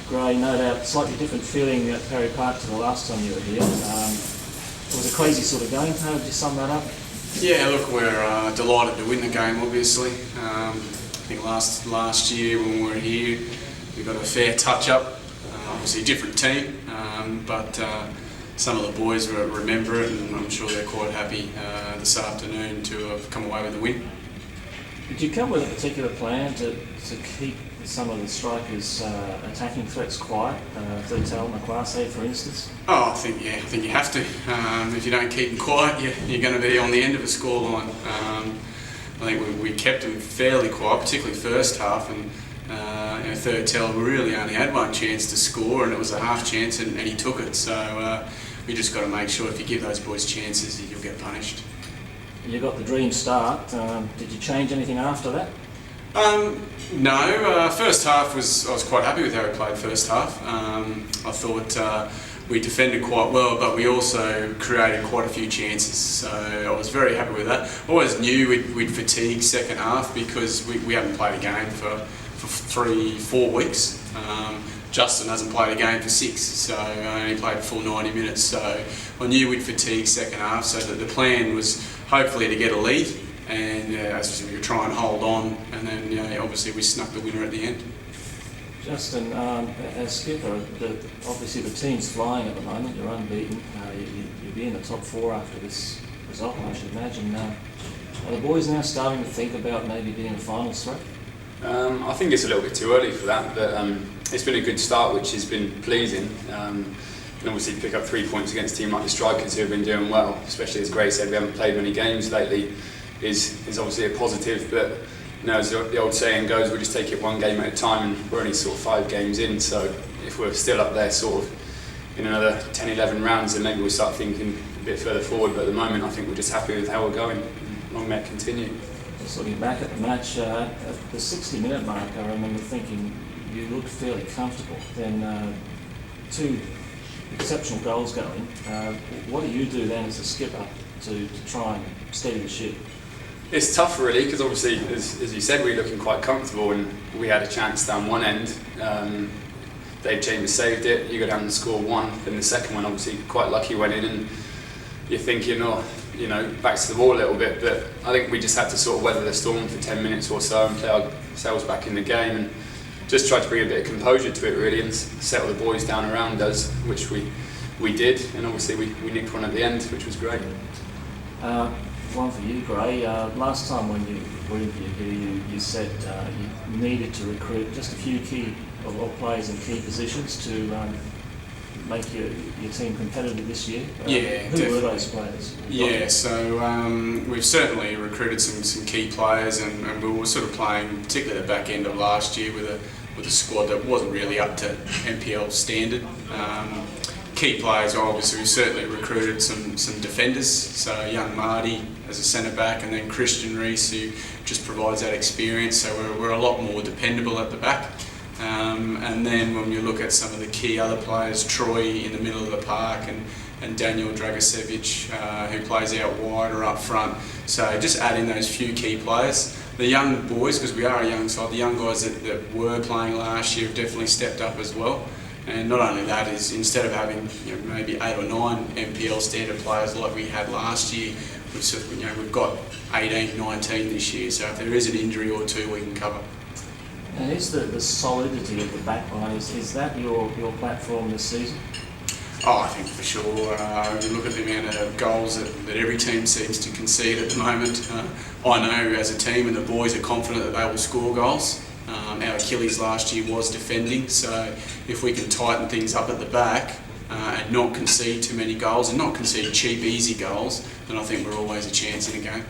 Gray, no doubt slightly different feeling at Perry Park to the last time you were here. It was a crazy sort of game. How would you sum that up? Yeah, look, we're delighted to win the game, obviously. I think last year when we were here, we got a fair touch-up. Obviously a different team, but some of the boys remember it, and I'm sure they're quite happy this afternoon to have come away with the win. Did you come with a particular plan to keep some of the strikers' attacking threats quiet? Thurtell, McClasse, for instance? Oh, I think you have to. If you don't keep them quiet, you're going to be on the end of a scoreline. I think we kept them fairly quiet, particularly first half, and Thurtell really only had one chance to score, and it was a half chance, and he took it. So we just got to make sure if you give those boys chances, you'll get punished. You got the dream start. Did you change anything after that? No. First half I was quite happy with how we played first half. I thought we defended quite well, but we also created quite a few chances. So I was very happy with that. I always knew we'd fatigue second half because we haven't played a game for 3-4 weeks. Justin hasn't played a game for 6, so I only played full 90 minutes. So I knew we'd fatigue second half. So that the plan was hopefully to get a lead, and as we were trying to hold on, and then obviously we snuck the winner at the end. Justin, as skipper, obviously the team's flying at the moment. You're unbeaten. You'll be in the top 4 after this result, I should imagine. Are the boys now starting to think about maybe being a finals threat? I think it's a little bit too early for that, but it's been a good start, which has been pleasing. And obviously pick up 3 points against a team like the Strikers, who have been doing well, especially as Gray said, we haven't played many games lately, is obviously a positive. But as the old saying goes, we'll just take it one game at a time, and we're only sort of 5 games in, so if we're still up there sort of in another 10-11 rounds, then maybe we'll start thinking a bit further forward. But at the moment I think we're just happy with how we're going. Long may it continue. Just looking back at the match, at the 60-minute mark, I remember thinking you looked fairly comfortable. Then 2 exceptional goals going. What do you do then as a skipper to try and steady the ship? It's tough really, because obviously as you said, we were looking quite comfortable, and we had a chance down one end. Dave Chambers saved it, you go down and score 1, then the second one obviously quite lucky went in, and you're thinking, back to the wall a little bit. But I think we just had to sort of weather the storm for 10 minutes or so and play ourselves back in the game, and just try to bring a bit of composure to it really, and settle the boys down around us, which we did, and obviously we nicked one at the end, which was great. One for you, Gray. Last time when you were here, you said you needed to recruit just a few key players in key positions to make your team competitive this year. Who were those players? Yeah, so we've certainly recruited some key players, and we were sort of playing, particularly at the back end of last year, with a squad that wasn't really up to NPL standard. Key players, obviously we've certainly recruited some defenders, so young Marty as a centre back, and then Christian Reese, who just provides that experience, so we're a lot more dependable at the back. And then when you look at some of the key other players, Troy in the middle of the park, and Daniel Dragosevic, who plays out wide or up front. So just adding those few key players. The young boys, because we are a young side, the young guys that were playing last year have definitely stepped up as well. And not only that, is instead of having maybe 8 or 9 NPL standard players like we had last year, we've got 18, 19 this year. So if there is an injury or 2, we can cover. And is the solidity of the back line, is that your platform this season? Oh, I think for sure. You look at the amount of goals that every team seems to concede at the moment. I know as a team, and the boys are confident that they will score goals. Our Achilles last year was defending, so if we can tighten things up at the back and not concede too many goals, and not concede cheap, easy goals, then I think we're always a chance in a game.